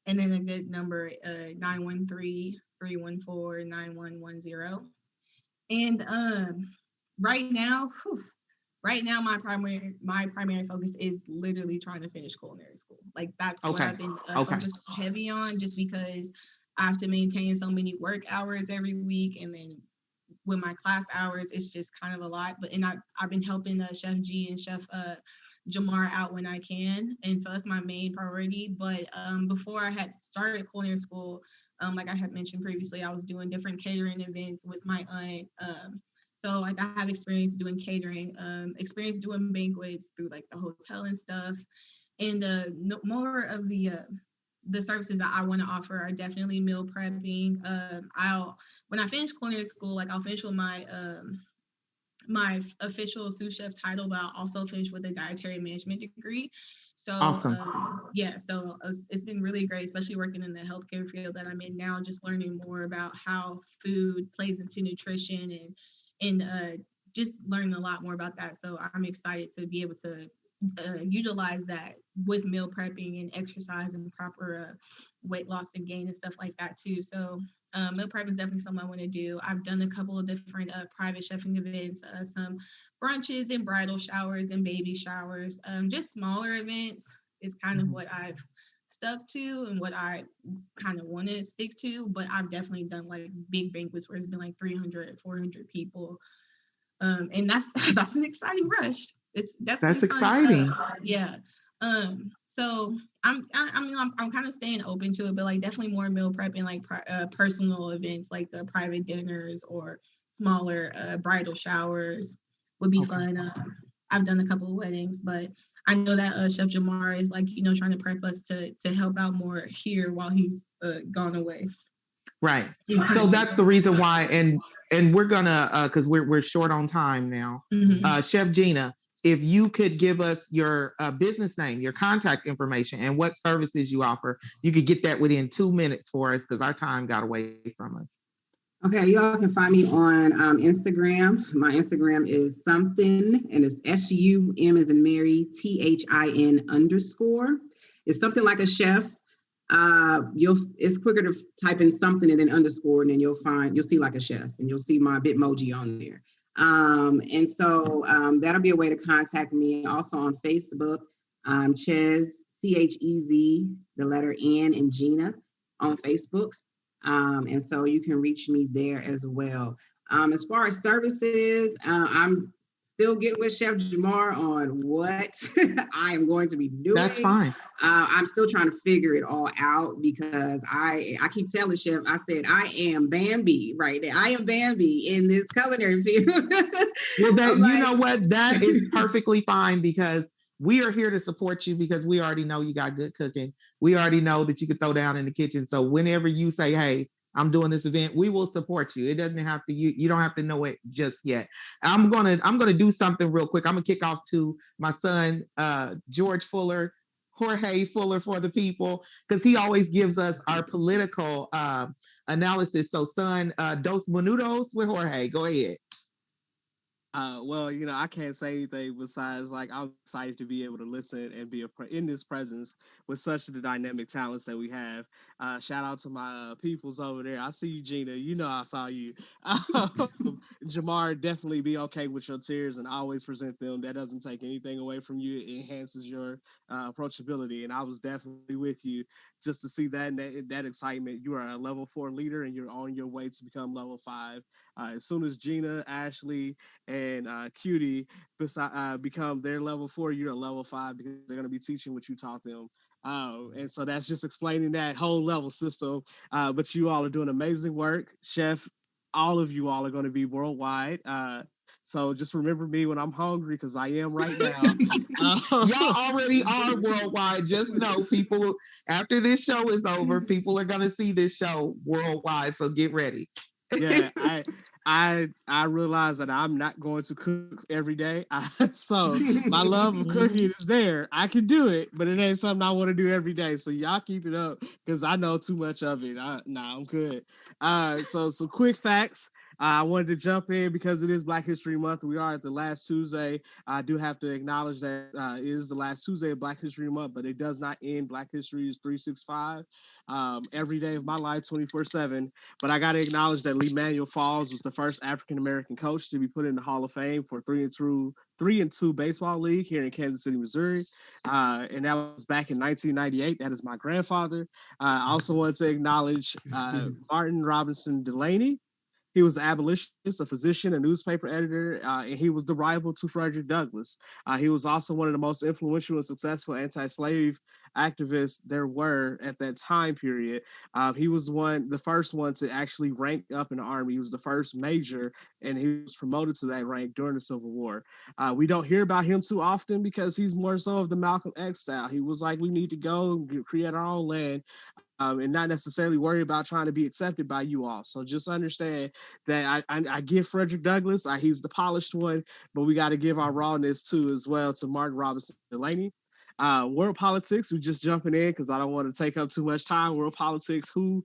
[SPEAKER 3] And then a good number, 913-314-9110. And right now, my primary focus is literally trying to finish culinary school. Like that's what I've been focused heavy on, just because I have to maintain so many work hours every week, and then with my class hours, it's just kind of a lot. But I've been helping Chef G and Chef Jamar out when I can, and so that's my main priority. But before I had started culinary school, like I had mentioned previously, I was doing different catering events with my aunt. So like I have experience doing catering, experience doing banquets through like the hotel and stuff. And more of the services that I want to offer are definitely meal prepping. When I finish culinary school, like I'll finish with my my official sous chef title, but I'll also finish with a dietary management degree. So
[SPEAKER 1] awesome.
[SPEAKER 3] So it's been really great, especially working in the healthcare field that I'm in now, just learning more about how food plays into nutrition and just learning a lot more about that. So I'm excited to be able to utilize that with meal prepping and exercise and proper weight loss and gain and stuff like that too. So meal prepping is definitely something I want to do. I've done a couple of different private chefing events, some brunches and bridal showers and baby showers. Just smaller events is kind of what I've stuck to and what I kind of want to stick to, but I've definitely done like big banquets where it's been like 300, 400 people. And that's an exciting rush. It's definitely
[SPEAKER 1] that's exciting.
[SPEAKER 3] Yeah. So I'm kind of staying open to it, but like definitely more meal prepping, like personal events, like the private dinners or smaller bridal showers would be fun. I've done a couple of weddings, but I know that Chef Jamar is like, trying to prep us to help out more here while he's gone away.
[SPEAKER 1] Right. So that's the reason why, and we're gonna because we're short on time now.
[SPEAKER 3] Mm-hmm.
[SPEAKER 1] Chef Gina, if you could give us your business name, your contact information, and what services you offer, you could get that within 2 minutes for us because our time got away from us.
[SPEAKER 5] Okay, y'all can find me on Instagram. My Instagram is something, and it's SUM as in Mary, THIN _. It's something like a chef. It's quicker to type in something and then underscore, and then you'll see like a chef, and you'll see my Bitmoji on there. And so that'll be a way to contact me. Also on Facebook, Chez, CHEZ, the letter N and Gina on Facebook. And so you can reach me there as well. As far as services, I'm still get with Chef Jamar on what I am going to be doing.
[SPEAKER 1] That's fine.
[SPEAKER 5] I'm still trying to figure it all out because I keep telling Chef, I said, I am Bambi right now. I am Bambi in this culinary field.
[SPEAKER 1] Well, you know what? That is perfectly fine because we are here to support you because we already know you got good cooking. We already know that you can throw down in the kitchen. So whenever you say, hey, I'm doing this event, we will support you. It doesn't have to, you don't have to know it just yet. I'm gonna do something real quick. I'm gonna kick off to my son, George Fuller, Jorge Fuller for the people, because he always gives us our political analysis. So son, dos minutos with Jorge. Go ahead.
[SPEAKER 6] Well, I can't say anything besides like I'm excited to be able to listen and be in this presence with such the dynamic talents that we have. Shout out to my peoples over there. I see you, Gina. You know I saw you. Jamar, definitely be okay with your tears and always present them. That doesn't take anything away from you. It enhances your approachability. And I was definitely with you just to see that excitement. You are a level 4 leader and you're on your way to become level 5. As soon as Gina, Ashley, and Cutie become their level 4, you're a level 5 because they're going to be teaching what you taught them. And so that's just explaining that whole level system. But you all are doing amazing work. Chef, all of you all are going to be worldwide. So just remember me when I'm hungry because I am right now.
[SPEAKER 1] Y'all already are worldwide. Just know, people, after this show is over, people are going to see this show worldwide. So get ready.
[SPEAKER 6] Yeah, I realize that I'm not going to cook every day. So my love of cooking is there. I can do it, but it ain't something I want to do every day. So y'all keep it up because I know too much of it. I'm good. So some quick facts. I wanted to jump in because it is Black History Month. We are at the last Tuesday. I do have to acknowledge that it is the last Tuesday of Black History Month, but it does not end. Black History is 365 every day of my life, 24/7. But I got to acknowledge that Lyne't Falls was the first African-American coach to be put in the Hall of Fame for 3-2 baseball league here in Kansas City, Missouri. And that was back in 1998. That is my grandfather. I also wanted to acknowledge Martin Robinson Delaney. He was an abolitionist, a physician, a newspaper editor, and he was the rival to Frederick Douglass. He was also one of the most influential and successful anti-slave activists there were at that time period. He was the first one to actually rank up in the Army. He was the first major, and he was promoted to that rank during the Civil War. We don't hear about him too often because he's more so of the Malcolm X style. He was like, we need to go create our own land. And not necessarily worry about trying to be accepted by you all. So just understand that I give Frederick Douglass, he's the polished one, but we got to give our rawness too as well to Martin Robinson Delaney. World politics, we're just jumping in because I don't want to take up too much time. World politics, the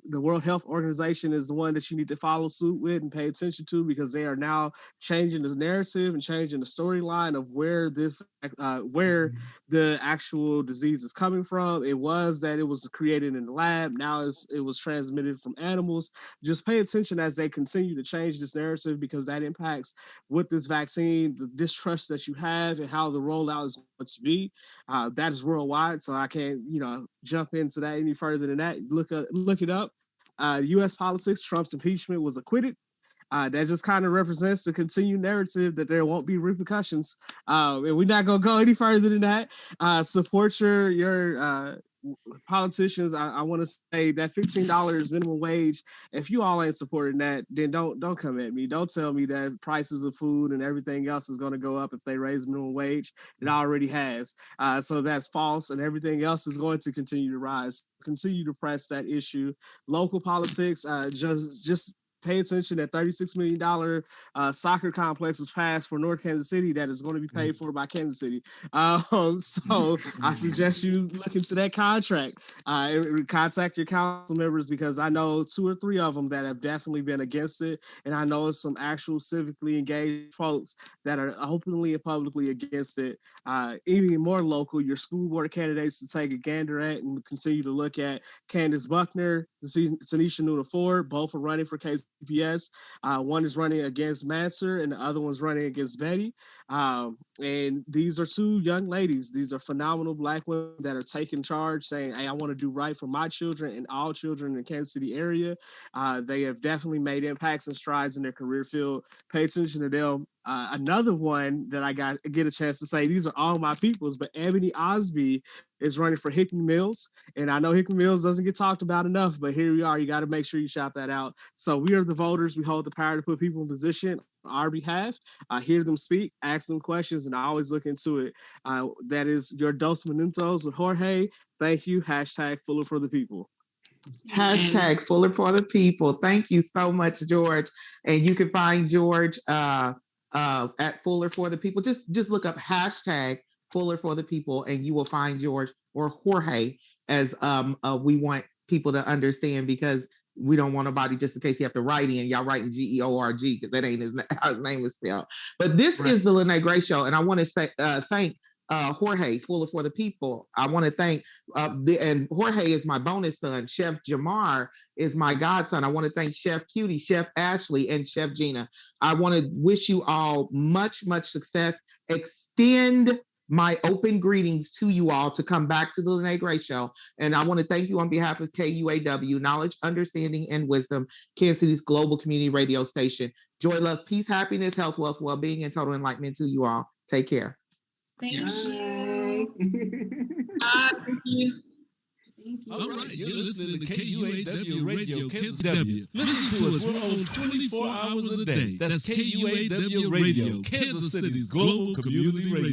[SPEAKER 6] World Health Organization is the one that you need to follow suit with and pay attention to because they are now changing the narrative and changing the storyline of where the actual disease is coming from. It was that it was created in the lab. Now it was transmitted from animals. Just pay attention as they continue to change this narrative because that impacts with this vaccine, the distrust that you have and how the rollout is going to be. That is worldwide, so I can't jump into that any further than that. Look it up. U.S. politics, Trump's impeachment was acquitted. That just kind of represents the continued narrative that there won't be repercussions. And we're not going to go any further than that. Support your politicians. I want to say that $15 minimum wage. If you all ain't supporting that, then don't come at me. Don't tell me that prices of food and everything else is going to go up if they raise minimum wage. It already has. So that's false, and everything else is going to continue to rise. Continue to press that issue. Local politics, just pay attention that $36 million soccer complex was passed for North Kansas City that is going to be paid for by Kansas City. So I suggest you look into that contract. Contact your council members because I know 2 or 3 of them that have definitely been against it. And I know some actual civically engaged folks that are openly and publicly against it. Even more local, your school board candidates to take a gander at and continue to look at Candace Buckner, Tanisha Nuna Ford, both are running for Kansas CPS. One is running against Manser, and the other one's running against Betty. And these are two young ladies. These are phenomenal Black women that are taking charge, saying, "Hey, I want to do right for my children and all children in the Kansas City area." They have definitely made impacts and strides in their career field. Pay attention to them. Another one that I get a chance to say, these are all my peoples, but Ebony Osby is running for Hickman Mills. And I know Hickman Mills doesn't get talked about enough, but here we are. You got to make sure you shout that out. So we are the voters. We hold the power to put people in position on our behalf. Hear them speak, ask them questions, and I always look into it. That is your Dos Minutos with Jorge. Thank you. # Fuller for the people.
[SPEAKER 1] # Fuller for the people. Thank you so much, George. And you can find George at Fuller for the people. Just look up # Fuller for the people, and you will find George, or Jorge, as we want people to understand, because we don't want nobody, just in case you have to write in, y'all writing Georg, because that ain't how his name is spelled. But this is the Lyne't Gray Show, and I want to say thank Jorge, Fuller for the people. I want to thank and Jorge is my bonus son. Chef Jamar is my godson. I want to thank Chef Cutie, Chef Ashley, and Chef Gina. I want to wish you all much success. Extend my open greetings to you all to come back to the Lyne't Gray Show. And I want to thank you on behalf of KUAW, Knowledge, Understanding, and Wisdom, Kansas City's global community radio station. Joy, love, peace, happiness, health, wealth, well-being, and total enlightenment to you all. Take care.
[SPEAKER 3] Thank you.
[SPEAKER 4] Thank you.
[SPEAKER 7] All right, you're listening to KUAW Radio, Kansas W. Listen to us, we're on 24 hours a day. That's KUAW Radio, Kansas City's global community radio.